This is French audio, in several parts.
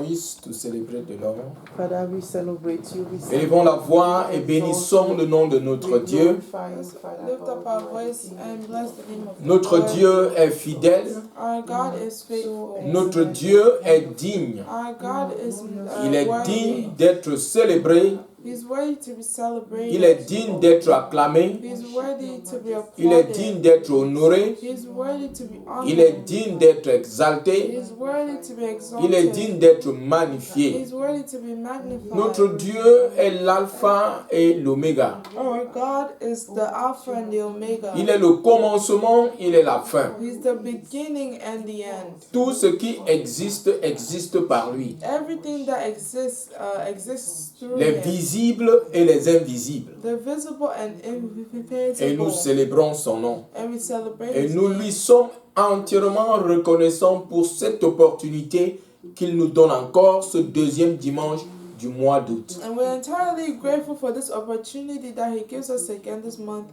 voice to celebrate the Lord. Father, we celebrate you. We Élevons la voix et bénissons le nom de notre Dieu. Lift up our voice and bless the name of Notre the Lord. Dieu est fidèle. Our God is faithful. Notre Dieu est digne. Our God is Il est worthy. digne d'être célébré. He's worthy to be celebrated. Il est digne d'être acclamé. He's worthy to be Il est applauded. digne d'être honoré. He's worthy to be honored. Il est digne d'être exalté. He's worthy to be exalted. Il est digne d'être magnifié. He's worthy to be magnified. Notre Dieu est l'alpha et l'oméga. Our God is the Alpha and the Omega. Il est le commencement, il est la fin. He's the beginning and the end. Tout ce qui existe, existe par lui. Everything that exists exists through Les Him. visibles et les invisibles. The visible and Et nous invisible. célébrons son nom. And we celebrate Et His nous name. lui sommes entièrement reconnaissants pour cette opportunité qu'il nous donne encore ce deuxième dimanche du mois d'août. And we're entirely grateful for this opportunity that He gives us again this month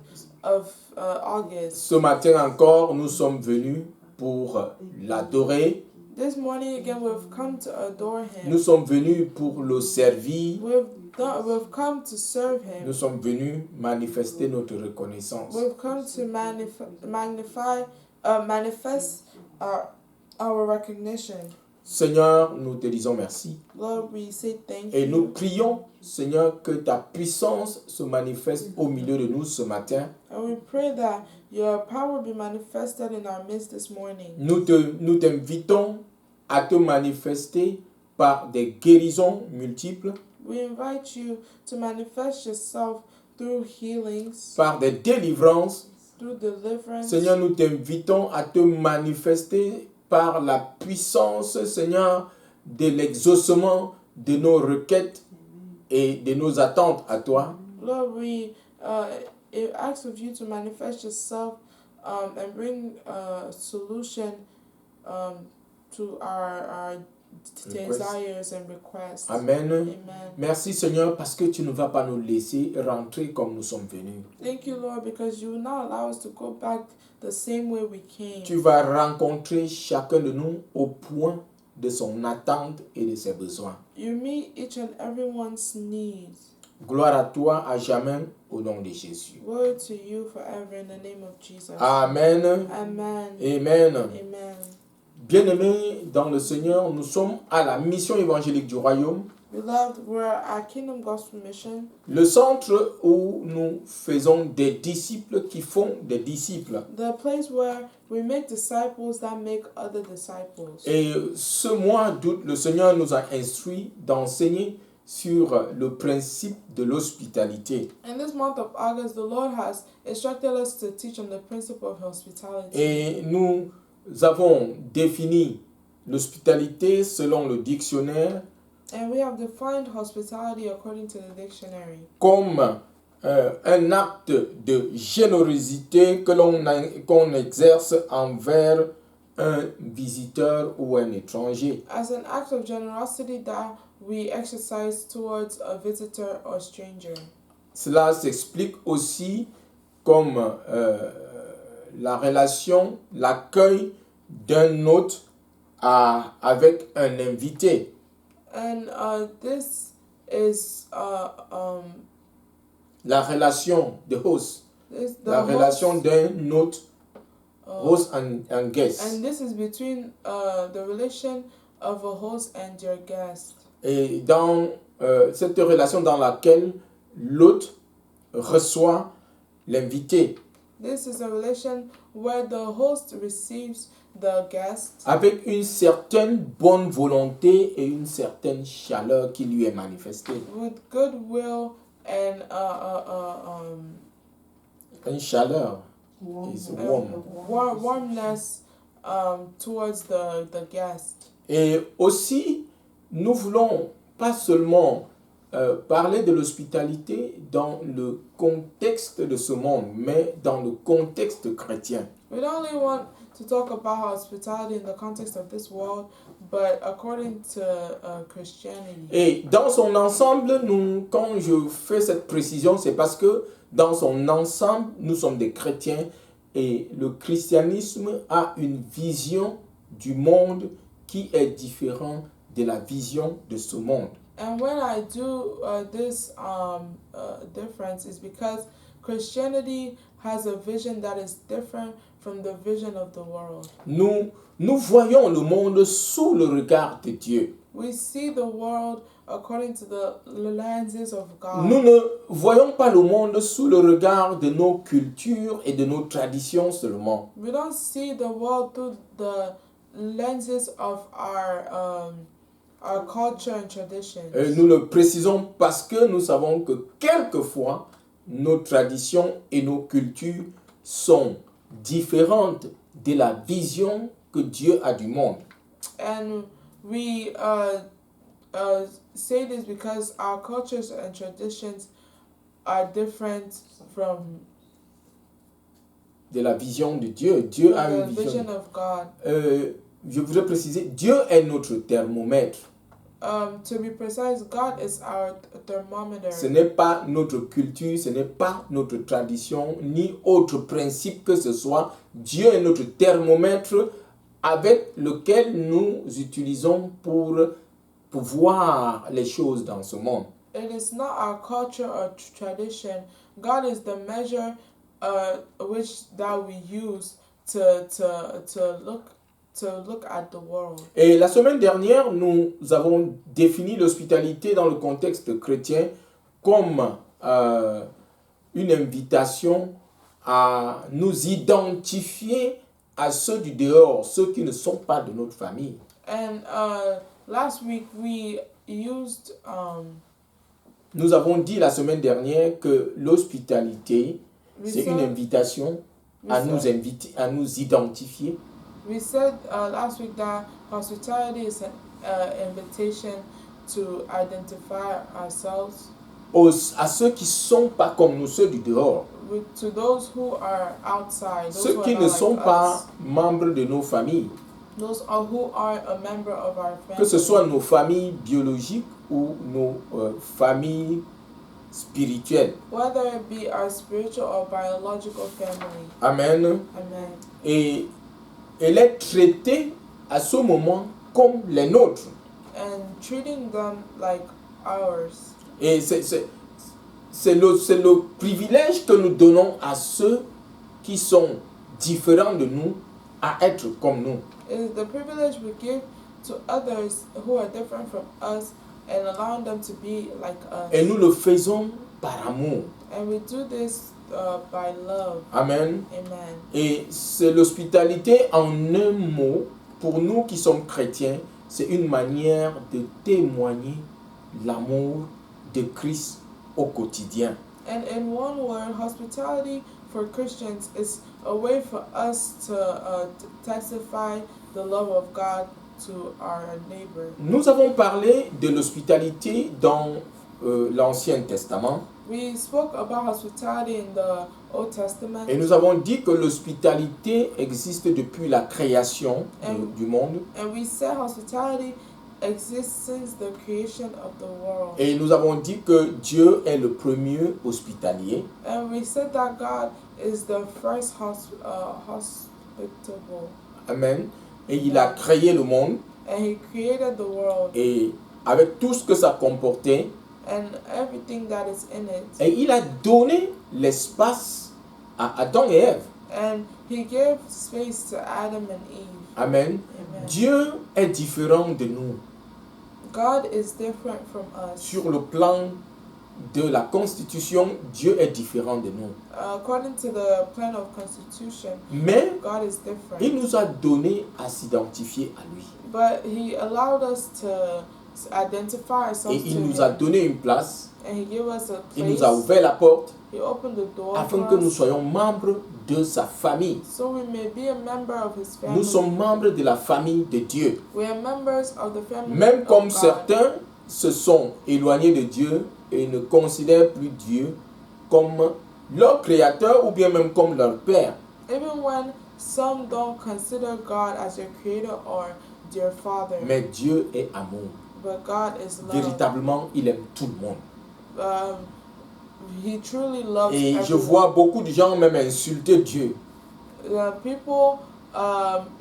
of August. Ce matin encore, nous sommes venus pour l'adorer. This morning again, we've come to adore Him. Nous sommes venus pour le servir. We've come to serve Him. Nous sommes venus manifester notre reconnaissance. We've come to manifest our recognition. Seigneur, nous te disons merci. Lord, we say thank Et nous you. prions, Seigneur, que ta puissance se manifeste au milieu de nous ce matin. And we pray that your power be manifested in our midst this morning. Nous t'invitons à te manifester par des guérisons multiples, We invite you to manifest yourself through healings, par des délivrances. through deliverance. Seigneur, nous t'invitons à te manifester par la puissance, Seigneur, de l'exaucement de nos requêtes et de nos attentes à toi. Lord, we ask of you to manifest yourself and bring a solution to our desires and requests. Amen. Amen. Merci Seigneur parce que tu ne vas pas nous laisser rentrer comme nous sommes venus. Thank you, Lord, because you will not allow us to go back the same way we came. Tu vas rencontrer chacun de nous au point de son attente et de ses besoins. You meet each and everyone's needs. Gloire à toi à jamais au nom de Jésus. Glory to you forever in the name of Jesus. Amen. Amen. Amen. Amen. Bien-aimés dans le Seigneur, nous sommes à la mission évangélique du royaume, Beloved, we're at Kingdom Gospel Mission, le centre où nous faisons des disciples qui font des disciples. the place where we make disciples that make other disciples. Et ce mois d'août, le Seigneur nous a instruit d'enseigner sur le principe de l'hospitalité. In this month of August, the Lord has instructed us to teach on the principle of hospitality. Et nous avons défini l'hospitalité selon le dictionnaire And we have defined hospitality according to the dictionary comme un acte de générosité qu'on exerce envers un visiteur ou un étranger. as an act of generosity that we exercise towards a visitor or stranger. Cela s'explique aussi comme la relation, l'accueil d'un hôte avec un invité. And this is La relation de host, the la relation host, d'un hôte, host and guest. and this is between the relation of a host and your guest. Et dans cette relation dans laquelle l'hôte reçoit l'invité This is a relation where the host receives the guest avec une certaine bonne volonté et une certaine chaleur qui lui est manifestée. with goodwill and Une chaleur is warm. warmness towards the guest. Et aussi, nous voulons pas seulement parler de l'hospitalité dans le contexte de ce monde, mais dans le contexte chrétien. We don't only want to talk about hospitality in the context of this world, but according to Christianity. Et dans son ensemble, quand je fais cette précision, c'est parce que dans son ensemble, nous sommes des chrétiens et le christianisme a une vision du monde qui est différente de la vision de ce monde. And when I do this difference is because Christianity has a vision that is different from the vision of the world. Nous voyons le monde sous le regard de Dieu. We see the world according to the lenses of God. Nous ne voyons pas le monde sous le regard de nos cultures et de nos traditions seulement. We don't see the world through the lenses of our culture and traditions. Nous le précisons parce que nous savons que quelquefois, nos traditions et nos cultures sont différentes de la vision que Dieu a du monde. And we say this because our cultures and traditions are different from De la vision de Dieu. Dieu a the une vision vision. of God. Je voudrais préciser, Dieu est notre thermomètre. To be precise, God is our thermometer. Ce n'est pas notre culture, ce n'est pas notre tradition, ni autre principe que ce soit. Dieu est notre thermomètre avec lequel nous utilisons pour voir les choses dans ce monde. It is not our culture or tradition. God is the measure that we use to look at the world. Et la semaine dernière, nous avons défini l'hospitalité dans le contexte chrétien comme une invitation à nous identifier à ceux du dehors, ceux qui ne sont pas de notre famille. And last week we used Nous avons dit la semaine dernière que l'hospitalité, we c'est une said, invitation à nous inviter, à nous identifier we said last week that hospitality is an invitation to identify ourselves à ceux qui ne sont pas comme nous, ceux du dehors, to those who are outside, those ceux who qui are ne not sont like pas us, membres de nos familles, those who are a member of our family. que ce soit nos familles biologiques ou nos familles spirituelles. Whether it be our spiritual or biological family. Amen. Amen. Et elle est traitée à ce moment comme les nôtres. And treating them like ours. Et c'est le privilège que nous donnons à ceux qui sont différents de nous à être comme nous. It is the privilege we give to others who are different from us and allowing them to be like us. Et nous le faisons par amour. And we do this by love. Amen. Amen. Et c'est l'hospitalité en un mot, pour nous qui sommes chrétiens, c'est une manière de témoigner l'amour de Christ au quotidien. And in one word, hospitality for Christians is a way for us to testify the love of God to our neighbor. Nous avons parlé de l'hospitalité dans l'Ancien Testament We spoke about hospitality in the Old Testament. et nous avons dit que l'hospitalité existe depuis la création du monde. And we said hospitality exists since the creation of the world. Et nous avons dit que Dieu est le premier hospitalier. And we said that God is the first hospitable. Amen. Et il a créé le monde. And He created the world Et avec tout ce que ça comportait, and everything that is in it. et il a donné l'espace à Adam et Ève. And He gave space to Adam and Eve. Amen. Amen. Dieu est différent de nous God is different from us. sur le plan de la constitution. Dieu est différent de nous. According to the plan of constitution, Mais God is different. il nous a donné à s'identifier à lui. But He allowed us to identify ourselves Et to il nous a Him. donné une place. And He gave us a Il place. nous a ouvert la porte He opened the door afin for que nous us, soyons membres de sa famille. so we may be a member of His family. Nous sommes membres de la famille de Dieu. We are members of the family Même of comme God. certains se sont éloignés de Dieu et ne considèrent plus Dieu comme leur créateur ou bien même comme leur père. Even when some don't consider God as their creator or their father. Mais Dieu est amour. But God is love. Véritablement, il aime tout le monde. He truly loves Et je everyone. vois beaucoup de gens même insulter Dieu. People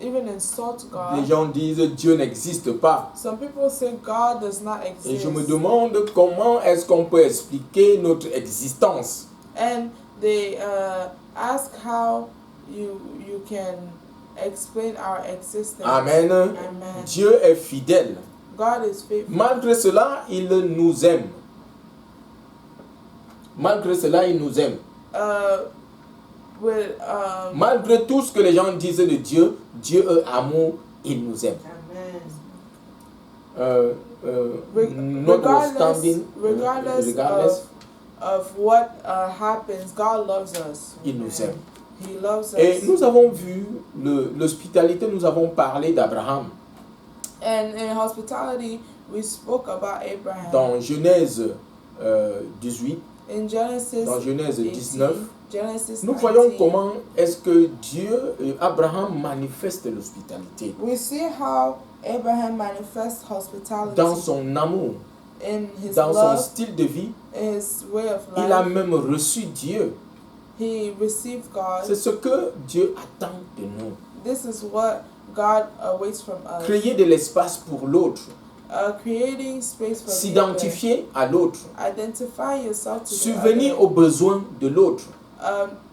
even insult Les God. gens disent Dieu n'existe pas. Some people say God does not Et je me exist. demande comment est-ce qu'on peut expliquer notre existence. And they ask how you can explain our existence. Amen. Amen. Dieu est fidèle. God is faithful. Malgré cela, il nous aime. Malgré cela, il nous aime. Malgré tout ce que les gens disent de Dieu, Dieu est amour, il nous aime. Regardless of what happens, God loves us. Il nous aime. He loves us. Et nous avons vu l'hospitalité, nous avons parlé d'Abraham. And in hospitality, we spoke about Abraham. Dans Genèse 18, in Genesis, dans Genèse 19, Genesis nous 19, voyons comment est-ce que Dieu, Abraham manifeste l'hospitalité. We see how Abraham manifests hospitality dans son amour, in his dans love, son style de vie. his way of life. Il a même reçu Dieu. He received God. C'est ce que Dieu attend de nous. This is what God awaits from us. Créer de l'espace pour l'autre. Creating space for S'identifier à l'autre. Identify yourself to Subvenir aux besoins de l'autre.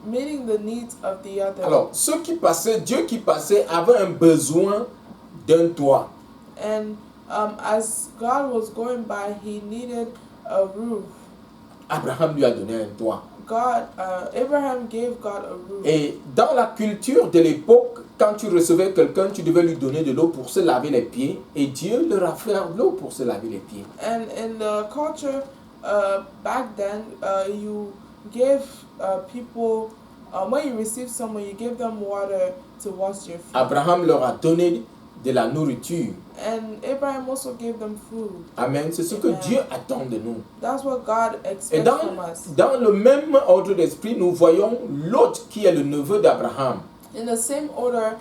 Meeting the needs of the other. Alors, ceux qui passaient, Dieu qui passait avait un besoin d'un toit. And as God was going by, he needed a roof. Abraham lui a donné un toit. Abraham gave God a roof. Et dans la culture de l'époque, quand tu recevais quelqu'un, tu devais lui donner de l'eau pour se laver les pieds. Et Dieu leur a fait de l'eau pour se laver les pieds. And in the culture back then, you gave people, when you received someone, you gave them water to wash your feet. Abraham leur a donné de la nourriture. And Abraham also gave them food. Amen. C'est ce que Dieu attend de nous. That's what God expects Et from us. dans le même ordre d'esprit, nous voyons Lot qui est le neveu d'Abraham. In the same order,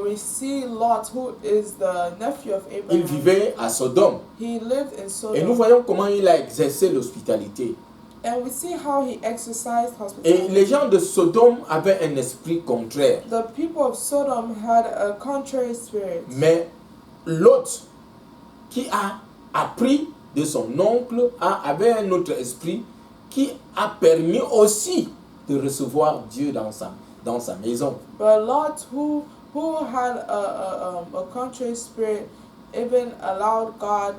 we see Lot, who is the nephew of Abraham. Il vivait à Sodome. He lived in Et nous Sodom. voyons comment il a exercé l'hospitalité. And we see how he exercised Et hospitality. les gens de Sodome avaient un esprit contraire. The people of Sodom had a contrary spirit. Mais Lot, qui a appris de son oncle, avait un autre esprit qui a permis aussi de recevoir Dieu dans sa maison. But Lot, who had a contrary spirit, even allowed God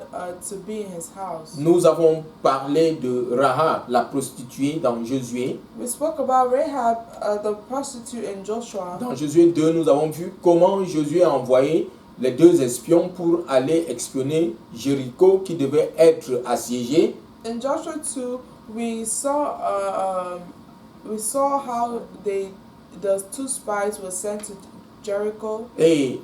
to be in his house. Nous avons parlé de Rahab, la prostituée, dans Josué. We spoke about Rahab, the prostitute in Joshua. Dans Josué 2, nous avons vu comment Josué a envoyé les 2 espions pour aller espionner Jéricho qui devait être assiégé. In Joshua 2, we saw how the 2 spies were sent to Jericho. Et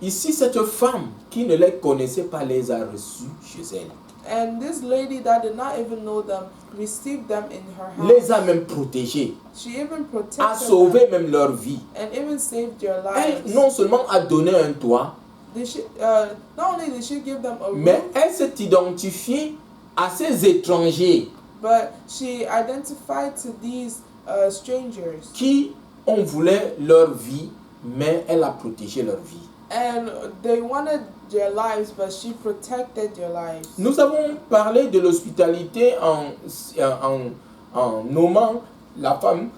ici, cette femme qui ne les connaissait pas les a reçus chez elle. And this lady that did not even know them received them in her house. Les a même protégés, She even a protected sauvé them même leur vie. and even saved their Elle lives. non seulement a donné un toit, Not only did she give them a mais roof, elle s'est identifiée à ces étrangers but she identified to these strangers. qui ont voulu leur vie, mais elle a protégé leur vie. And they wanted their lives, but she protected their lives. Nous avons parlé de l'hospitalité en nommant la femme,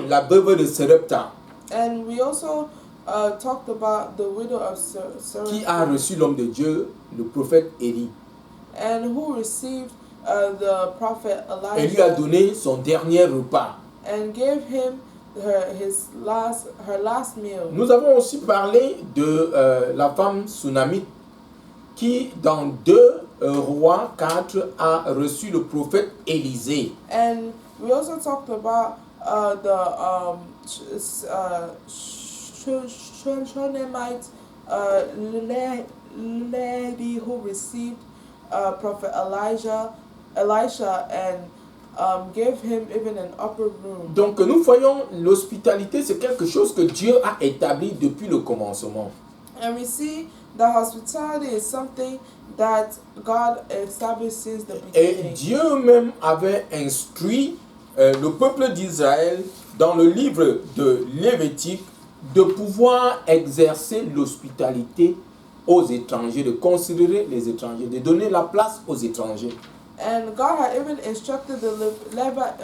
la veuve de Sarepta, And we also talked about the widow of qui a Sarepta, reçu l'homme de Dieu, le prophète Élie, and who received the prophet et lui a Elijah donné son dernier repas. and gave him her last meal. Nous avons aussi parlé de la femme Sunamite qui, dans 2 Rois 4, a reçu le prophète Élisée. And we also talked about the Shunammite lady who received prophet Elisha and gave him even an upper room. Donc nous voyons l'hospitalité, c'est quelque chose que Dieu a établi depuis le commencement. And we see that hospitality is something that God established since the Et beginning. Dieu même avait instruit le peuple d'Israël dans le livre de Lévitique de pouvoir exercer l'hospitalité aux étrangers, de considérer les étrangers, de donner la place aux étrangers. And God had even instructed the Levites.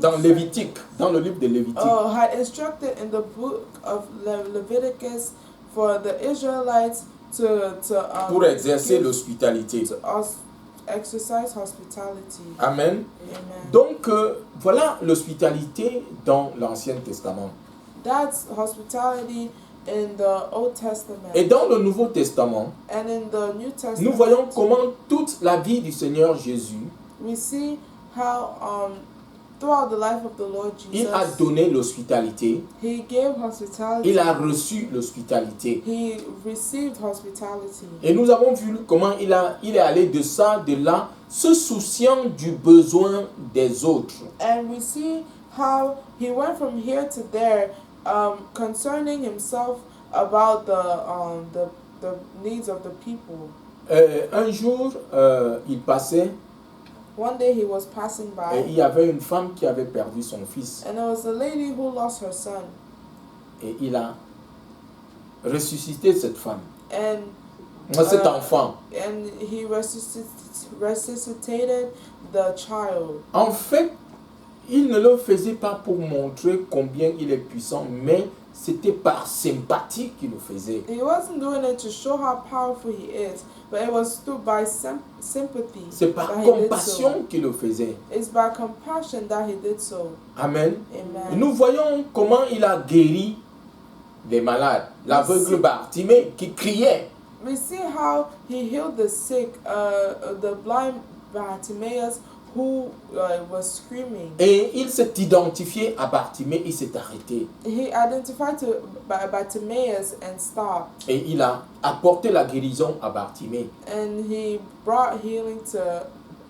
Dans Lévitique, dans le livre de Lévitique. Had instructed in the book of Leviticus for the Israelites to Pour exercer l'hospitalité. to exercise hospitality. Amen. Amen. Donc, voilà l'hospitalité dans l'Ancien Testament. That's hospitality in the Old Testament. Et dans le Nouveau Testament, And in the New Testament, nous voyons comment toute la vie du Seigneur Jésus, we see how throughout the life of the Lord il Jesus, a donné l'hospitalité, he gave hospitality. il a reçu l'hospitalité. He received hospitality. Et nous avons vu comment il est allé de ça, de là, se souciant du besoin des autres. And we see how he went from here to there, concerning himself about the needs of the people. Un jour, il passait One day he was passing et by, il y avait une femme qui avait perdu son fils. and there was a lady who lost her son, Et il a ressuscité cette femme, and cet enfant. and he resuscitated the child. En fait, il ne le faisait pas pour montrer combien il est puissant, mais c'était par sympathie qu'il le faisait. He wasn't doing it to show how powerful he is, but it was through by sympathy. C'est par that he did so. compassion qu'il le faisait. It's by compassion that he did so. Amen. Amen. Nous voyons comment il a guéri les malades. L'aveugle Bartimée qui criait. We see how he healed the sick, the blind Bartimaeus who was screaming. Et il s'est identifié à Bartimée, il s'est arrêté. He identified to Bartimaeus and stopped. Et il a apporté la guérison à Bartimée. And he brought healing to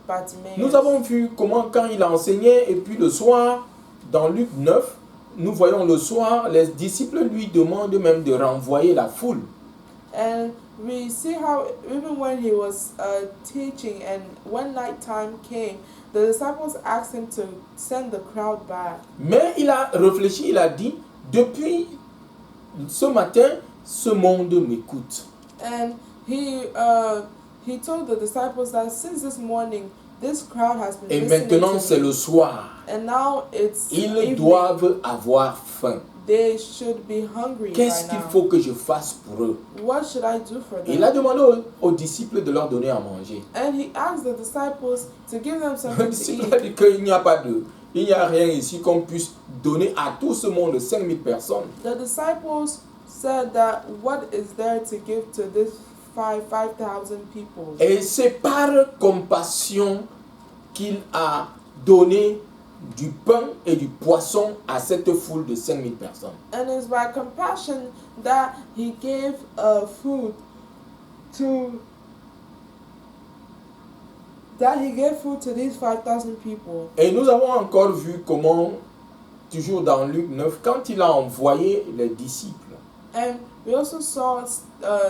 Bartimaeus. Nous avons vu comment quand il a enseigné, et puis le soir, dans Luc 9, nous voyons le soir, les disciples lui demandent même de renvoyer la foule. And we see how even when he was teaching and when night time came, the disciples asked him to send the crowd back. Mais il a réfléchi, il a dit, depuis ce matin, ce monde m'écoute. And he told the disciples that since this morning, this crowd has been Et listening maintenant to c'est me. le soir. And now it's Ils evening. doivent avoir faim. They should be hungry Qu'est-ce by qu'il now. faut que je fasse pour eux? What should I do for them? Il a demandé aux disciples de leur donner à manger. And he asked the disciples to give them Le something to disciple a eat. dit qu'il n'y a pas de... Il n'y a rien ici qu'on puisse donner à tout ce monde, 5000 personnes. The disciples said that what is there to give to this 5,000 people? Et c'est par compassion qu'il a donné du pain et du poisson à cette foule de 5000 personnes. And it's by compassion that he gave food to these 5,000 people. Et nous avons encore vu comment, toujours dans Luc 9, quand il a envoyé les disciples And we also saw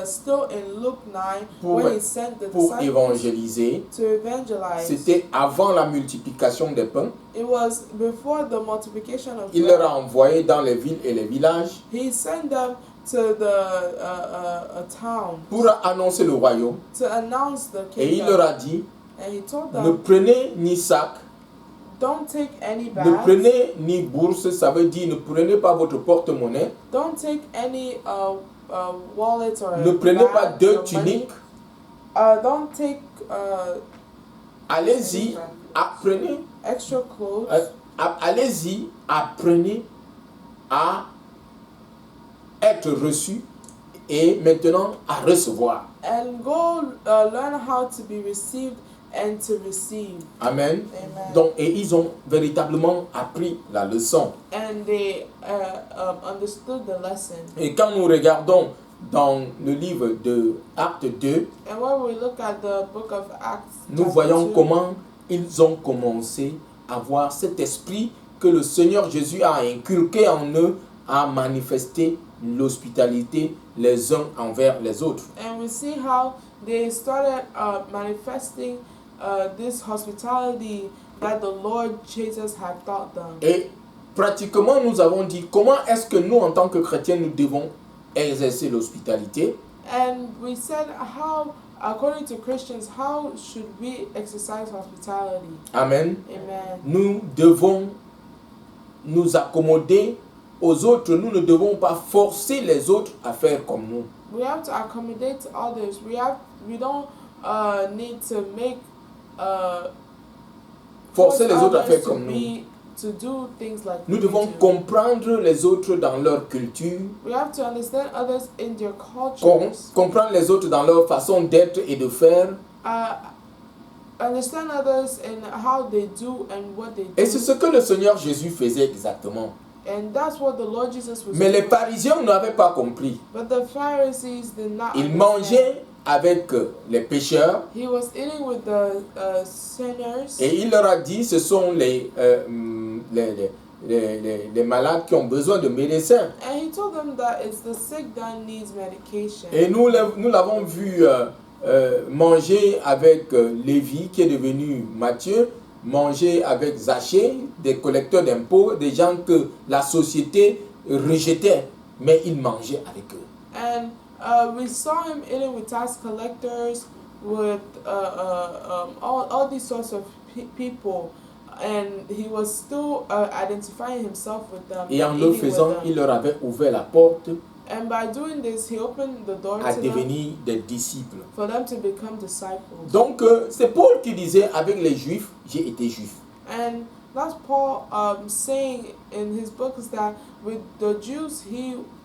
still in Luke 9 pour, when he sent the pour disciples évangéliser, to evangelize. c'était avant la multiplication des pains. It was before the multiplication of Il leur bread. a envoyé dans les villes et les villages He sent them to the a town pour annoncer le royaume. to announce the Et il kingdom. leur a dit, And he told ne them, prenez ni sac, don't take any ne bags, prenez ni bourse, ça veut dire ne prenez pas votre porte-monnaie, don't take any wallet or ne prenez pas bags deux or money. tuniques. Don't take Allez-y, apprenez, extra clothes. allez-y, apprenez à être reçu et maintenant à recevoir. And go learn how to be received and to receive. Amen. Amen. Donc, et ils ont véritablement appris la leçon. And they understood the lesson. Et quand nous regardons dans le livre de Actes 2, And when we look at the book of Acts, nous chapter voyons 2, comment ils ont commencé à voir cet esprit que le Seigneur Jésus a inculqué en eux, à manifester l'hospitalité les uns envers les autres. and we see how they started manifesting this hospitality that the Lord Jesus had taught them. Et pratiquement, nous avons dit comment est-ce que nous, en tant que chrétiens, nous devons exercer l'hospitalité. And we said how, according to Christians, how should we exercise hospitality? Amen. Amen. Nous devons nous accommoder aux autres. Nous ne devons pas forcer les autres à faire comme nous. We have to accommodate others. We don't need to make Forcer les force autres à faire others comme nous. to do things like Nous we devons do. comprendre les autres dans leur culture, We have to understand others in their cultures. comprendre les autres dans leur façon d'être et de faire. Understand others in how they do and what they do. Et c'est ce que le Seigneur Jésus faisait exactement. And that's what the Lord Jesus was Mais les doing. pharisiens n'avaient pas compris. But the Pharisees did not Ils understand. mangeaient avec les pécheurs He was eating with the sinners. et il leur a dit ce sont les malades qui ont besoin de médecins. And he told them that it's the sick that needs medication. Et nous l'avons vu manger avec Lévi qui est devenu Matthieu, manger avec Zachée, des collecteurs d'impôts, des gens que la société rejetait, mais il mangeait avec eux. And we saw him eating with tax collectors, with all these sorts of people, and he was still identifying himself with them. Et en and le eating with faisant, them. il leur avait ouvert la porte And by doing this, he opened the door à to them devenir des disciples. for them to become disciples. Donc, c'est Paul qui disait, avec les Juifs, j'ai été juif. And that's Paul saying in his book is that with the Jews,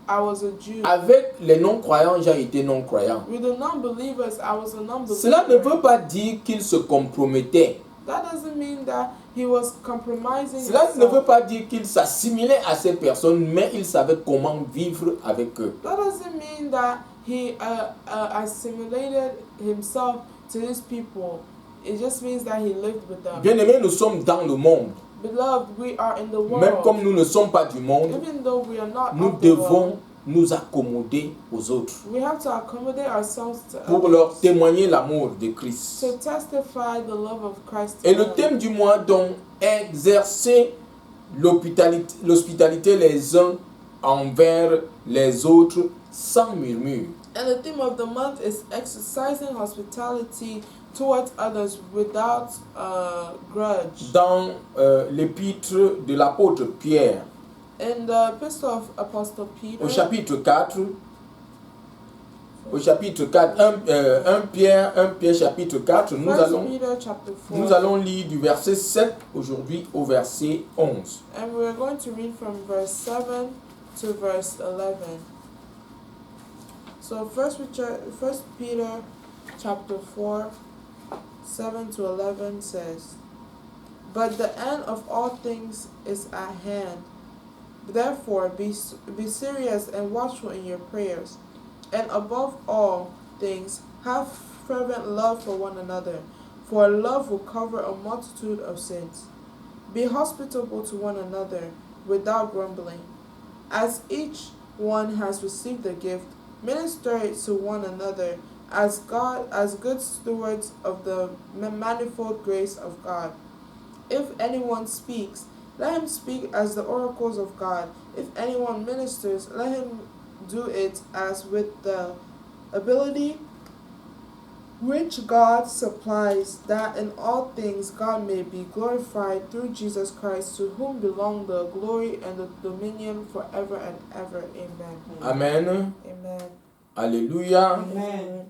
I was a Jew. Avec les non-croyants, j'ai été non-croyant. With the non-believers, I was a non-believer. Cela ne veut pas dire qu'il se compromettait. That doesn't mean that he was compromising Cela ne himself. veut pas dire qu'il s'assimilait à ces personnes, mais il savait comment vivre avec eux. That doesn't mean that he assimilated himself to these people. It just means that he lived with them. Bien-aimés, nous sommes dans le monde. Beloved, we are in the world. Même comme nous ne sommes pas du monde, Even though we are not nous of the world, devons nous accommoder aux autres we have to accommodate ourselves to pour others, leur témoigner l'amour de Christ. to testify the love of Christ. to Et le them. thème du mois, donc, exercer l'hospitalité les uns envers les autres sans murmure. And the theme of the month is exercising hospitality towards others without grudge. Dans l'épître de l'apôtre Pierre, In the epistle of Apostle Peter, au chapitre 4, 1 Pierre chapitre 4, nous 1 allons, Peter chapter 4, nous allons lire du verset 7 aujourd'hui au verset 11. and we're going to read from verse 7 to verse 11. So First Peter chapter 4, 7 to 11 says, "But the end of all things is at hand. Therefore be serious and watchful in your prayers. And above all things, have fervent love for one another, for love will cover a multitude of sins. Be hospitable to one another without grumbling. As each one has received the gift, minister it to one another as good stewards of the manifold grace of God. If anyone speaks, let him speak as the oracles of God. If anyone ministers, let him do it as with the ability which God supplies, that in all things God may be glorified through Jesus Christ, to whom belong the glory and the dominion forever and ever. Amen." Amen. Amen. Alléluia. Amen.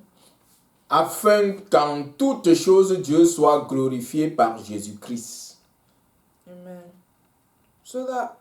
Afin qu'en toutes choses Dieu soit glorifié par Jésus-Christ. Amen. So that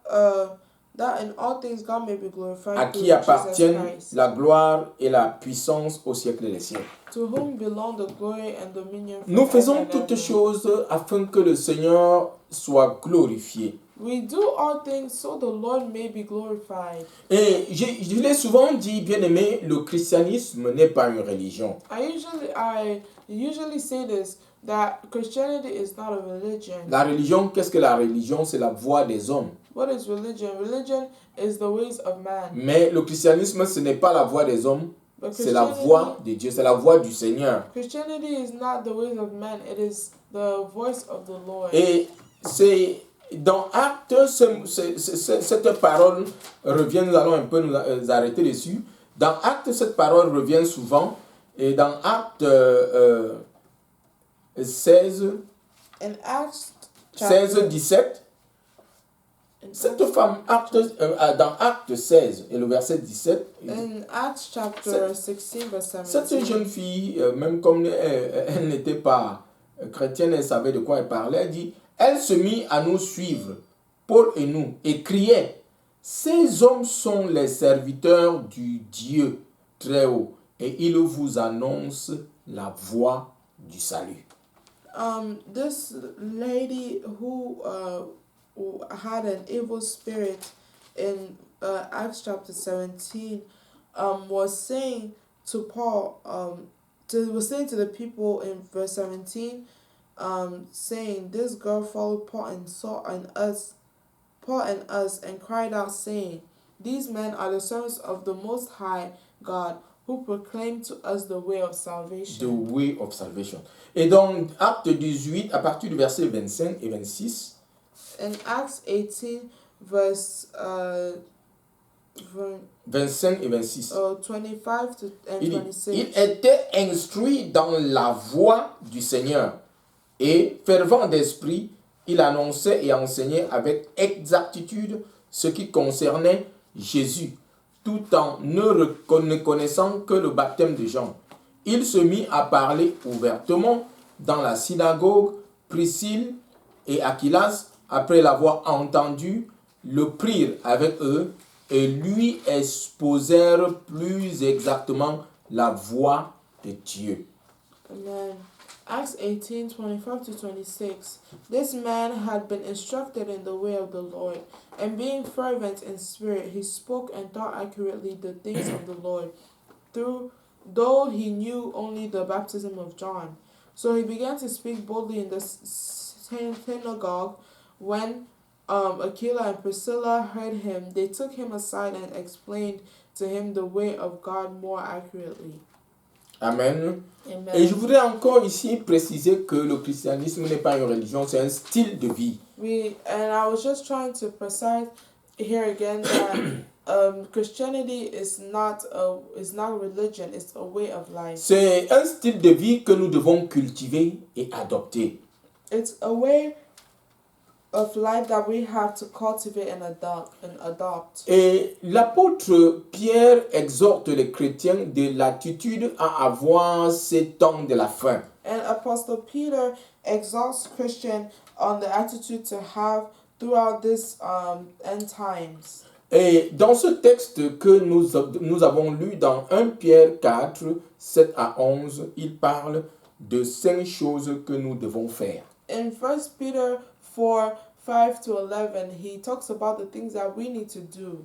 that in all things God may be glorified À through qui Jesus appartiennent Christ, la gloire et la puissance au siècle des siècles. to whom belong the glory and dominion Nous forever faisons and toutes ever. choses afin que le Seigneur soit glorifié. We do all things so the Lord may be glorified. Et je l'ai souvent dit, bien-aimé, le christianisme n'est pas une religion. I usually say this, that Christianity is not a religion. La religion, qu'est-ce que la religion? C'est la voie des hommes. What is religion? Religion is the ways of man. Mais le christianisme, ce n'est pas la voie des hommes, But c'est la voie de Dieu, c'est la voie du Seigneur. Christianity is not the ways of man, it is the voice of the Lord. Et dans Actes, cette parole revient, nous allons un peu nous arrêter dessus. Dans Actes, cette parole revient souvent. Et dans Actes 16, In Acts 16, 17, cette femme, dans Acte 16 et le verset 17, in Acts chapter 16 verse cette 17, jeune fille, même comme elle n'était pas chrétienne, elle savait de quoi elle parlait, elle dit, elle se mit à nous suivre, Paul et nous, et criait, ces hommes sont les serviteurs du Dieu très haut, et ils vous annoncent la voie du salut. this lady who had an evil spirit in Acts chapter 17 was saying to Paul, was saying to the people in verse 17, saying, this girl followed Paul and us, and cried out, saying, these men are the servants of the Most High God, who proclaim to us the way of salvation. The way of salvation. Et donc, Acte 18, à partir du verset 25 et 26, In Acts 18, verse 25 et 26, 25 and il 26. était instruit dans la voie du Seigneur et fervent d'esprit, il annonçait et enseignait avec exactitude ce qui concernait Jésus, tout en ne connaissant que le baptême de Jean. Il se mit à parler ouvertement dans la synagogue. Priscille et Aquilas, après l'avoir entendu, le prirent avec eux et lui exposèrent plus exactement la voie de Dieu. Amen. Acts 18, 25 to 26. This man had been instructed in the way of the Lord, and being fervent in spirit, he spoke and taught accurately the things of the Lord, though he knew only the baptism of John. So he began to speak boldly in the synagogue. When Aquila and Priscilla heard him, they took him aside and explained to him the way of God more accurately. Amen. Amen. Et je voudrais encore ici préciser que le christianisme n'est pas une religion, c'est un style de vie. And I was just trying to precise here again that Christianity is not religion, it's a way of life. C'est un style de vie que nous devons cultiver et adopter. It's a way of life that we have to cultivate and adopt. Et l'apôtre Pierre exhorte les chrétiens de l'attitude à avoir ces temps de la fin. And Apostle Peter exalts Christian on the attitude to have throughout this end times. Et dans ce texte que nous avons lu dans 1 Pierre 4, 7 à 11, il parle de 5 choses que nous devons faire. In 1 Peter 4, 5 to 11, he talks about the things that we need to do.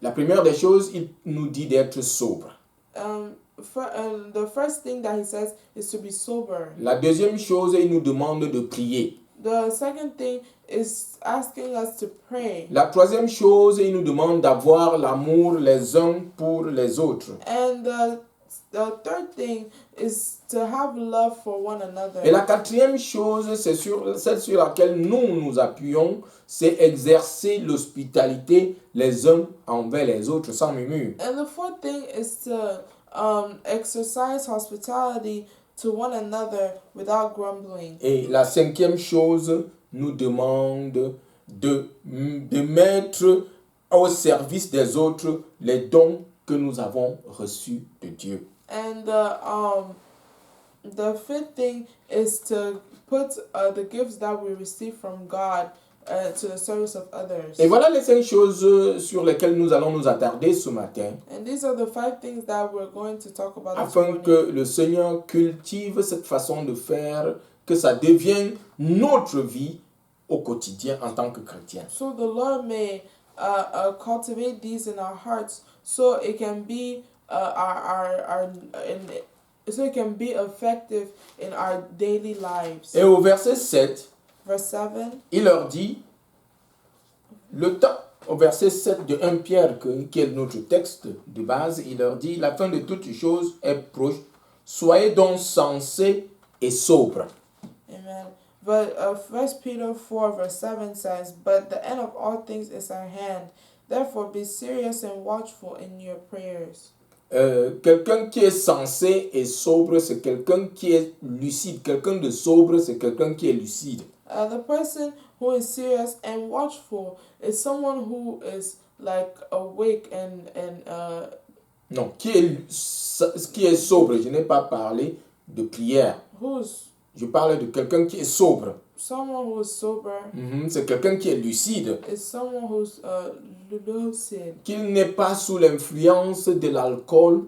La première des choses, il nous dit d'être sobre. The first thing that he says is to be sober. La deuxième chose, il nous demande de prier. The second thing is asking us to pray. La troisième chose, il nous demande d'avoir l'amour les uns pour les autres. And the third thing is to have love for one another. Et la quatrième chose, c'est celle sur laquelle nous appuyons, c'est exercer l'hospitalité les uns envers les autres sans murmure. And the fourth thing is to exercise hospitality to one another without grumbling. Et la cinquième chose nous demande de mettre au service des autres les dons que nous avons reçus de Dieu. And the fifth thing is to put the gifts that we receive from God to the service of others. Et voilà les 5 choses sur lesquelles nous allons nous attarder ce matin, And these are the 5 things that we're going to talk about this afin morning. que le Seigneur cultive cette façon de faire, que ça devienne notre vie au quotidien en tant que chrétien. So the Lord may cultivate these in our hearts, so it can be so it can be effective in our daily lives. Et au verset 7, Verse 7. il leur dit, le temps, au verset 7 de 1 Pierre, qui est notre texte de base, il leur dit, la fin de toutes choses est proche, soyez donc sensés et sobres. Amen. But 1 Peter 4 verse 7 says, "But the end of all things is at hand. Therefore be serious and watchful in your prayers." Quelqu'un qui est sensé et sobre, c'est quelqu'un qui est lucide. Quelqu'un de sobre, c'est quelqu'un qui est lucide. The person who is serious and watchful is someone who is like awake and Non, qui est sobre. Je n'ai pas parlé de prière. Je parle de quelqu'un qui est sobre. Someone who is sober. C'est quelqu'un qui est lucide. Is someone who's lucid. Qu'il n'est pas sous l'influence de l'alcool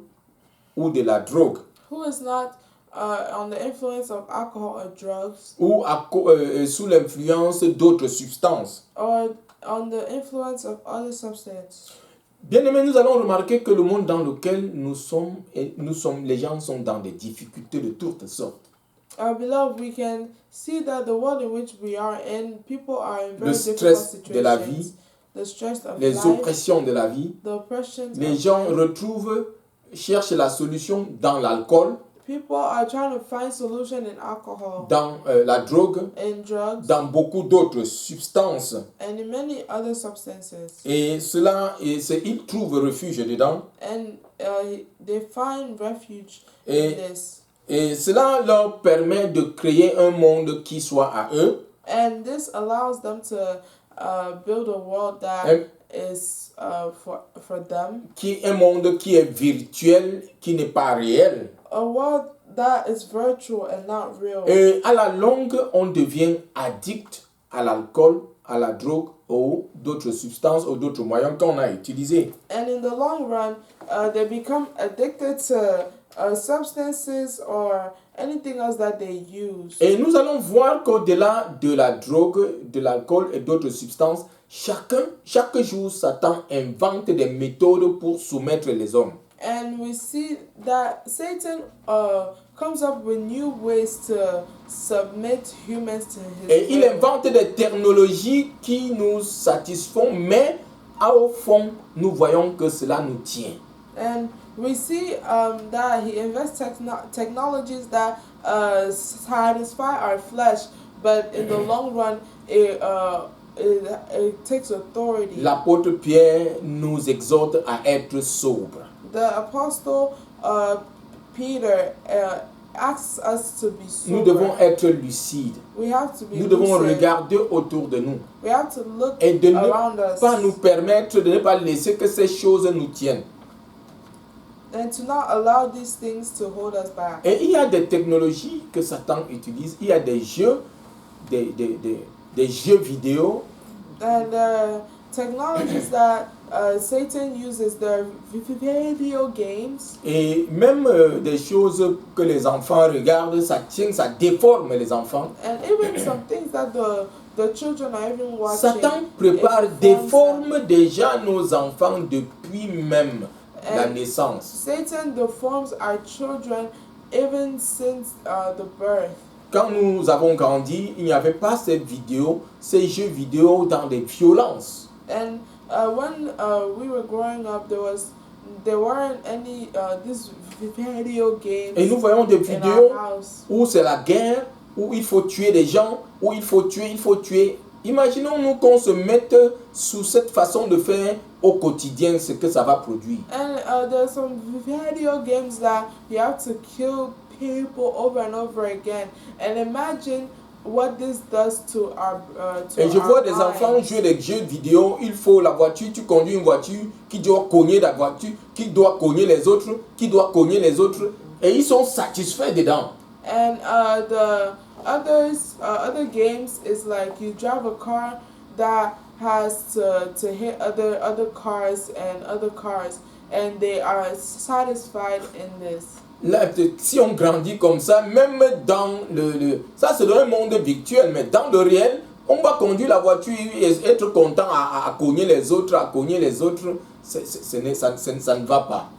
ou de la drogue. Who is not on the influence of alcohol or drugs. Ou sous l'influence d'autres substances. Or on the influence of other substances. Bien-aimés, nous allons remarquer que le monde dans lequel nous sommes, les gens sont dans des difficultés de toutes sortes. Beloved, we can see that the world in which we are in, people are in very Le difficult stress situations. de la vie, the stress of les life, oppressions de la vie. the oppressions Les of gens life. cherchent la solution dans l'alcool, People are trying to find solution in alcohol, dans la drogue, in drugs, dans beaucoup d'autres substances. and in many other substances. Et ils trouvent refuge dedans. And they find refuge Et, in this. et cela leur permet de créer un monde qui soit à eux. And this allows them to build a world that is for them. Un monde qui est virtuel, qui n'est pas réel. A world that is virtual and not real. Et à la longue, on devient addict à l'alcool, à la drogue ou d'autres substances ou d'autres moyens qu'on a utilisés. And in the long run, they become addicted to substances or anything else that they use. Et nous allons voir qu'au-delà de la drogue, de l'alcool et d'autres substances, chaque jour, Satan invente des méthodes pour soumettre les hommes. And we see that Satan comes up with new ways to submit humans to his Et il will. invente des technologies qui nous satisfont, mais au fond, nous voyons que cela nous tient. And we see that he invests technologies that satisfy our flesh, but in the long run, it takes authority. L'apôtre Pierre nous exhorte à être sobre. The apostle Peter asks us to be sober. Nous devons être lucides. We have to be Nous devons lucid. regarder autour de nous We have to look et de around ne us pas nous permettre de ne pas laisser que ces choses nous tiennent. and to not allow these things to hold us back. Et il y a des technologies que Satan utilise. Il y a des jeux, des jeux vidéo. And technologies that Satan uses, the video games. Et même des choses que les enfants regardent, ça déforme les enfants. And even some things that the children are even watching. Satan prépare, it déforme déjà nos enfants depuis même la naissance. Satan deforms our children even since the birth. Quand nous avons grandi, il n'y avait pas ces jeux vidéo dans des violences. And when we were growing up, there weren't any these video games. Et nous voyons des in vidéos our house. où c'est la guerre, où il faut tuer des gens, où il faut tuer. Imaginons-nous qu'on se mette sous cette façon de faire au quotidien, ce que ça va produire. And there's some video games that you have to kill people over and over again. And imagine what this does to our Et je vois des enfants jouer des jeux vidéo, il faut la voiture, tu conduis une voiture qui doit cogner la voiture, qui doit cogner les autres, et ils sont satisfaits dedans. And the other games is like you drive a car that has to hit other cars, and they are satisfied in this. Là, si on grandit comme ça, même dans ça c'est dans un monde virtuel, mais dans le réel, on va conduire la voiture et être content à cogner les autres, ça ne va pas.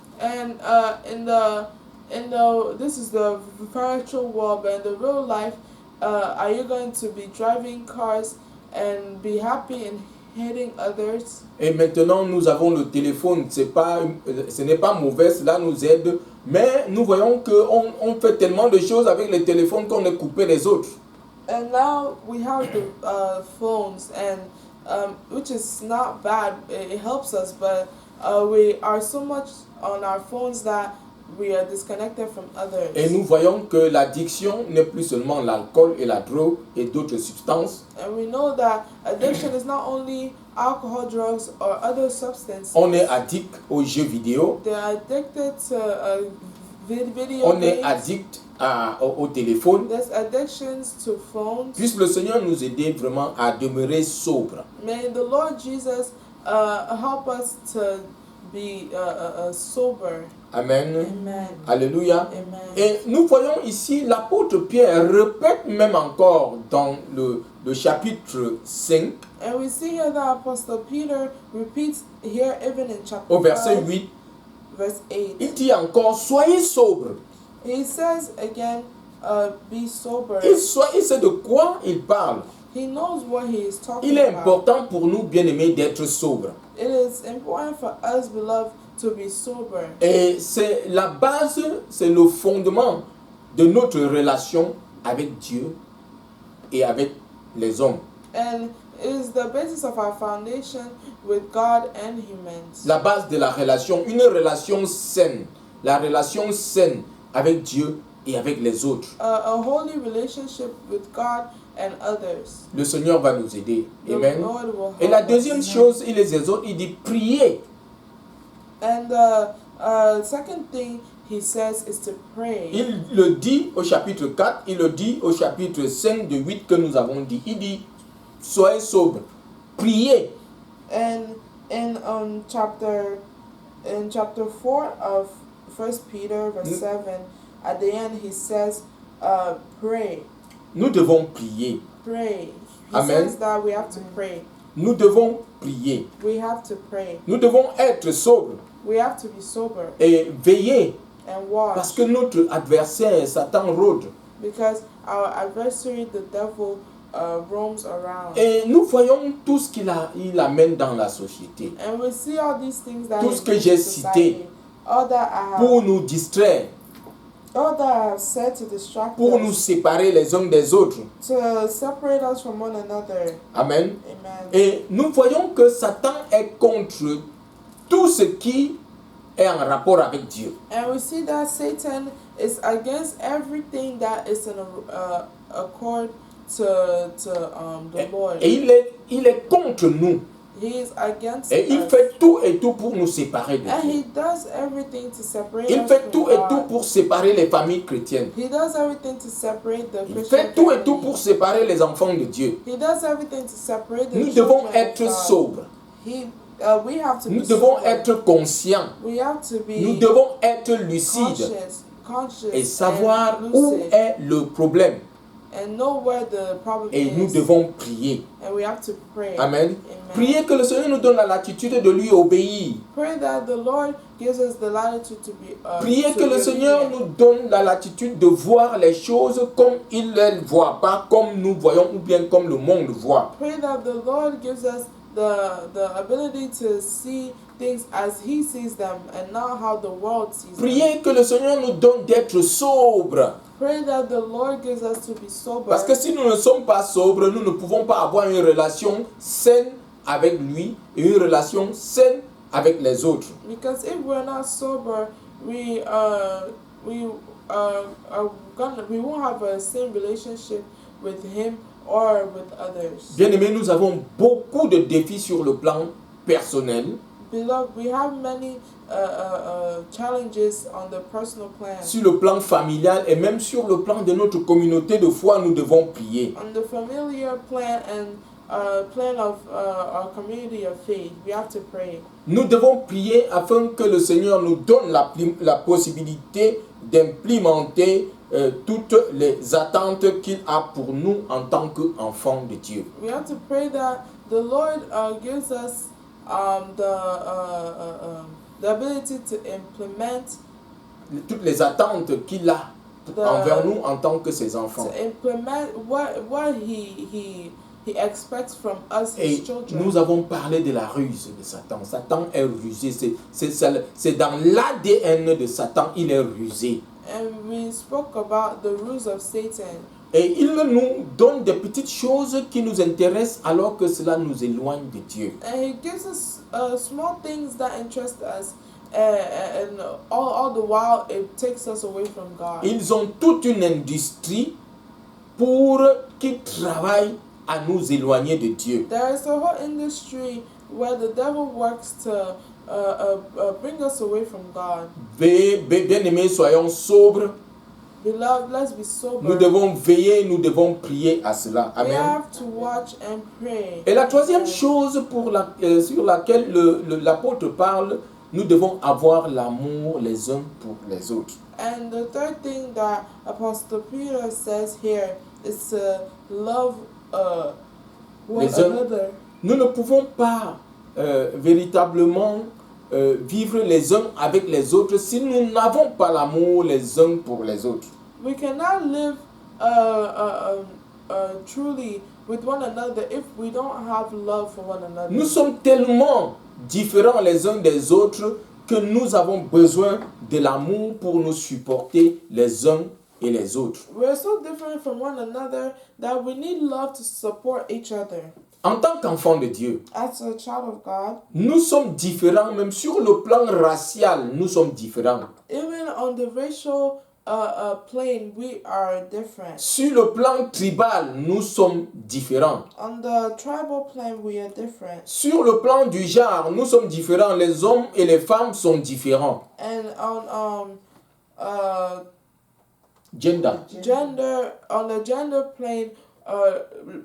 And this is the virtual world, but in the real life, are you going to be driving cars and be happy in hitting others? Et maintenant, nous avons le téléphone. Ce n'est pas mauvais, cela nous aide. Mais nous voyons qu'on fait tellement de choses avec le téléphone qu'on est coupé des autres. And now we have the phones, and which is not bad. It helps us, but we are so much on our phones that we are disconnected from others. Et nous voyons que l'addiction n'est plus seulement l'alcool et la drogue et d'autres substances. And we know that addiction is not only alcohol, drugs, or other substances. On est addict aux jeux vidéo. They are addicted to video On est games. addict au téléphone. There's addictions to phones. Puisse le Seigneur nous aider vraiment à demeurer sobre. May the Lord Jesus help us to be sober. Amen. Amen. Alléluia. Amen. Et nous voyons ici l'apôtre Pierre répète même encore dans le chapitre 5 And we see here that Apostle Peter repeats here even in chapter au verset 5, 8. verse 8. Il dit encore, soyez sobres. He says again, be sober. Il sait de quoi il parle. He knows what he is talking Il est about. important pour nous, bien-aimés, d'être sobres. It is important for us, beloved, to be sober. Et c'est la base, c'est le fondement de notre relation avec Dieu et avec les hommes. And it is the basis of our foundation with God and humans. La base de la relation, une relation saine. La relation saine avec Dieu et avec les autres. A holy relationship with God and others. Le Seigneur va nous aider. The Amen. Lord will Et la help deuxième us. chose, il les exhorte, il dit priez. And the second thing he says is to pray. Il le dit au chapitre 4, il le dit au chapitre 5 de 8 que nous avons dit. Il dit, soyez sobres, priez. And in chapter 4 of 1 Peter verse 7, at the end he says, pray. Nous devons prier. Pray. He Amen. says that we have to pray. Nous devons prier. We have to pray. Nous devons être sobres We have to be sober et veiller. and watch. Parce que notre adversaire, Satan, rôde. Because our adversary, the devil, roams around. Et nous voyons tout ce il amène dans la société. And we see all these things that Tout he ce que brings j'ai to society. cité All that I have, pour nous distraire, all that I have said to distract pour nous us, séparer les uns des autres. to separate us from one another. Amen. Amen. Et nous voyons que Satan est contre tout ce qui est en rapport avec Dieu. And we see that Satan is against everything that is in accord to the Lord. Et il est contre nous. He is against Et il us. fait tout et tout pour nous séparer de And Dieu. he does everything to separate Il us fait from tout et God. tout pour séparer les familles chrétiennes. He does everything to separate the Il Christian fait tout et tout family. pour séparer les enfants de Dieu. He does everything to separate the Nous children devons of être God. sobres. We have to Nous be devons sober. être conscients. We have to be Nous devons être lucides conscious et savoir and où lucid est le problème. and know where the problem Et nous is. devons prier. And we have to pray. Amen. Amen. Priez que le Seigneur nous donne la latitude de lui obéir. Pray that the Lord gives us the latitude to be. Priez to que le be Seigneur obedient. nous donne la latitude de voir les choses comme il ne les voit pas, comme nous voyons ou bien comme le monde voit. Pray that the Lord gives us the ability to see things as He sees them and not how the world sees them. Priez que le Seigneur nous donne d'être sobres. Pray that the Lord gives us to be sober. Parce que si nous ne sommes pas sobres, nous ne pouvons pas avoir une relation saine avec lui et une relation saine avec les autres. Because if we're not sober, we won't have a same relationship with Him or with others. Bien-aimés, nous avons beaucoup de défis sur le plan personnel, Beloved, we have many challenges on the personal plan. sur le plan familial et même sur le plan de notre communauté de foi, nous devons prier. On the familiar plan and plan of our community of faith, we have to pray. Nous devons prier afin que le Seigneur nous donne la possibilité d'implémenter toutes les attentes qu'il a pour nous en tant qu'enfants de Dieu. We have to pray that the Lord gives us the ability to implement Toutes les attentes qu'il a envers nous en tant que ses enfants. what he expects from us, Et his children. nous avons parlé de la ruse de Satan. Satan est rusé. C'est dans l'ADN de Satan, il est rusé. And we spoke about the rules of Satan. Et il nous donne des petites choses qui nous intéressent alors que cela nous éloigne de Dieu. And he gives us small things that interest us, and all the while it takes us away from God. Ils ont toute une industrie qui travaille à nous éloigner de Dieu. There is a whole industry where the devil works to bring us away from God. Bien-aimés, soyons sobres. Beloved, let's be sober. Nous devons veiller, nous devons prier à cela. We Amen. have to watch and pray. Et la troisième chose sur laquelle l'apôtre parle, nous devons avoir l'amour les uns pour les autres. And the third thing that Apostle Peter says here is to love one Les uns- another. Nous ne pouvons pas véritablement vivre les uns avec les autres si nous n'avons pas l'amour les uns pour les autres. We cannot live truly with one another if we don't have love for one another. Nous sommes tellement différents les uns des autres que nous avons besoin de l'amour pour nous supporter les uns et les autres. We're so different from one another that we need love to support each other. En tant qu'enfants de Dieu, As a child of God, nous sommes différents, même sur le plan racial, nous sommes différents. even on the racial plane, we are different. Sur le plan tribal, nous sommes différents. On the tribal plane, we are different. Sur le plan du genre, nous sommes différents. Les hommes et les femmes sont différents. And on Gender. on the gender plane,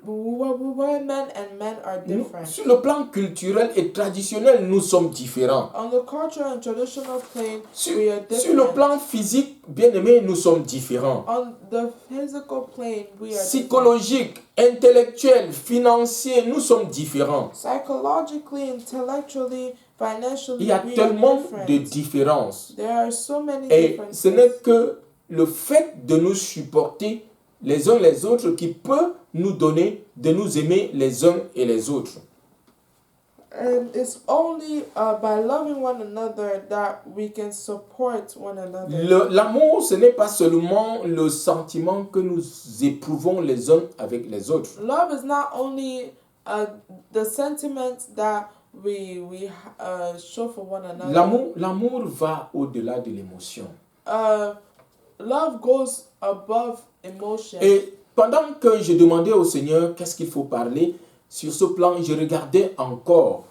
women and men are different. Sur le plan culturel et traditionnel, nous sommes différents. On the cultural and traditional plane, Sur, we are sur le different. plan physique, bien aimé, nous sommes différents. On the physical plane, we are different. Psychologique, intellectuel, financier, nous sommes différents. Psychologically, intellectually, financially, Il y a we tellement are de different. différences. There are so many Et differences. ce n'est que le fait de nous supporter les uns les autres qui peut nous donner de nous aimer les uns et les autres. And it's only by loving one another that we can support one another. L'amour, ce n'est pas seulement le sentiment que nous éprouvons les uns avec les autres. Love is not only the sentiment that we show for one another. L'amour va au-delà de l'émotion. Love goes above emotion. Et pendant que je demandais au Seigneur qu'est-ce qu'il faut parler, sur ce plan, je regardais encore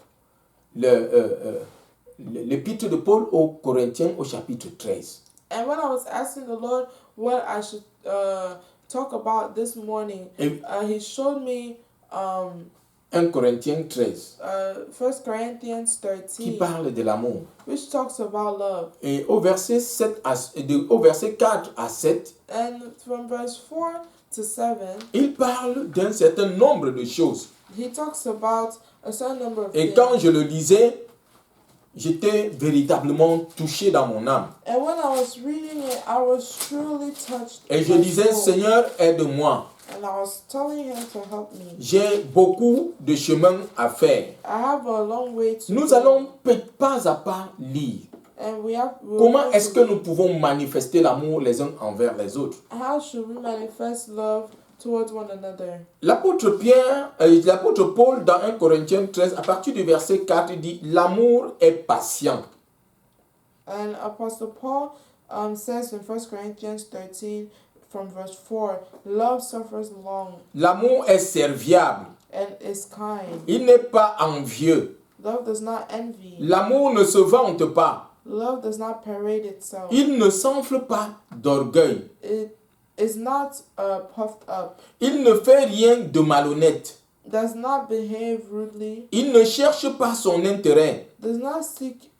l'épître de Paul aux Corinthiens au chapitre 13. And when I was asking the Lord what I should talk about this morning, Et He showed me 1 Corinthiens 13 1 Corinthians qui 13, parle de l'amour. which talks about love. Et au verset 4 à 7, And from verse 4 to 7, il parle d'un certain nombre de choses. he talks about a certain number of Et things. quand je le lisais, j'étais véritablement touché dans mon âme. And when I was reading it, I was truly touched. Et je in my disais, soul. Seigneur, aide-moi. And I was telling him to help me. J'ai beaucoup de chemin à faire. I have a long way to Nous go. allons pas à pas lire. And we're Comment going est-ce to- que nous pouvons manifester l'amour les uns envers les autres? How should we manifest love towards one another? L'apôtre Paul, dans 1 Corinthiens 13, à partir du verset 4, dit « L'amour est patient. And Apostle Paul says in 1 Corinthians 13 from verse 4, love suffers long L'amour est serviable. and is kind. Il n'est pas envieux. Love does not envy. L'amour ne se vante pas. Love does not parade itself. Il ne s'enfle pas d'orgueil. It is not puffed up. Il ne fait rien de malhonnête. Does not behave rudely. Il ne cherche pas son intérêt. Does not seek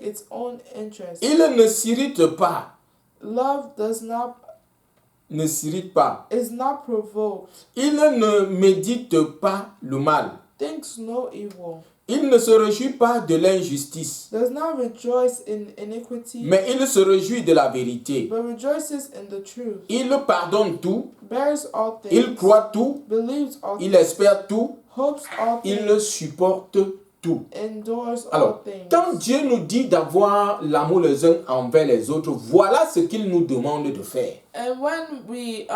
its own interest. Il ne s'irrite pas. Love does not Ne s'irrite pas. is not provoked. Il ne médite pas le mal. Thinks no evil. Il ne se réjouit pas de l'injustice. Does not rejoice in iniquity. Mais il se réjouit de la vérité. But rejoices in the truth. Il pardonne tout. Bears all things. Il croit tout. Believes all Il things. espère tout. Hopes all Il things. supporte tout. endures all Alors, things. quand Dieu nous dit d'avoir l'amour les uns envers les autres, voilà ce qu'il nous demande de faire. And when we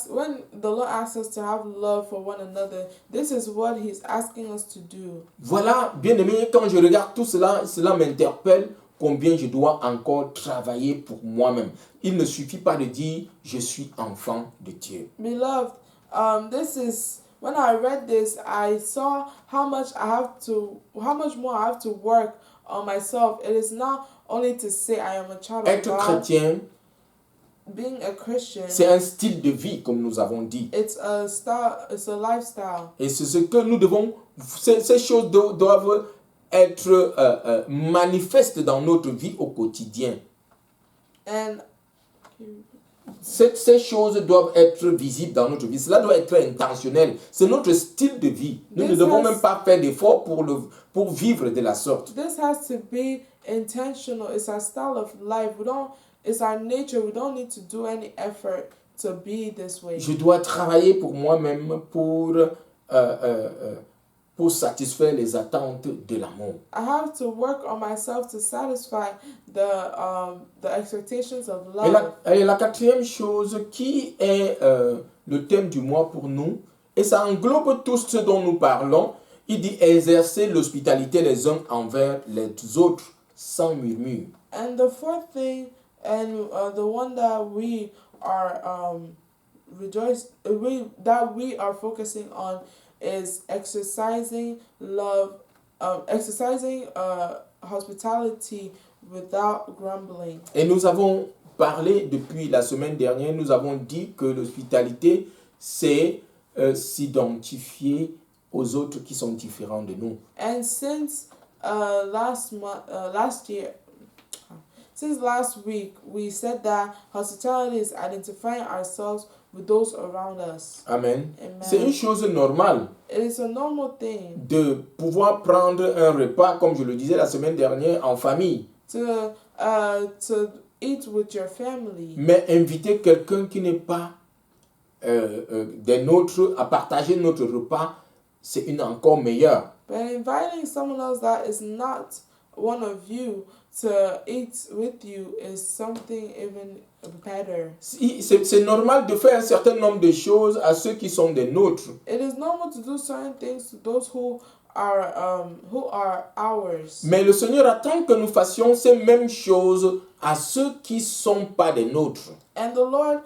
when the Lord asks us to have love for one another, this is what He's asking us to do. Voilà, bien aimé, quand je regarde tout cela, cela m'interpelle combien je dois encore travailler pour moi-même. Il ne suffit pas de dire je suis enfant de Dieu. Beloved, this is when I read this, I saw how much more I have to work on myself. It is not only to say I am a child of Être God. chrétien, Being a Christian, c'est un style de vie, comme nous avons dit. it's a style, it's a lifestyle. Et c'est ce que nous devons, ces choses doivent être manifestes dans notre vie au quotidien. And Ces choses doivent être visibles dans notre vie. Cela doit être intentionnel. C'est notre style de vie. Nous ne devons même pas faire d'efforts pour vivre de la sorte. this has to be intentional. It's our style of life. It's our nature. We don't need to do any effort to be this way. Je dois travailler pour moi-même pour satisfaire les attentes de l'amour. I have to work on myself to satisfy the expectations of love. Et la quatrième chose qui est le thème du mois pour nous, et ça englobe tout ce dont nous parlons, il dit exercer l'hospitalité les uns envers les autres sans murmure. And the fourth thing, and the one that we are that we are focusing on, is exercising love, exercising hospitality without grumbling. Et nous avons parlé depuis la semaine dernière, nous avons dit que l'hospitalité, c'est s'identifier aux autres qui sont différents de nous. And since last week, we said that hospitality is identifying ourselves with those around us. Amen. Amen. C'est une chose normale It is a normal thing de pouvoir prendre un repas, comme je le disais la semaine dernière, en famille. to eat with your family. Mais inviter quelqu'un qui n'est pas des nôtres à partager notre repas, c'est une encore meilleure. But inviting someone else that is not one of you to eat with you is something even better. C'est normal de faire un certain nombre de choses à ceux qui sont des nôtres. It is normal to do certain things to those who are ours. Mais le Seigneur attend que nous fassions ces mêmes choses à ceux qui ne sont pas des nôtres. And the Lord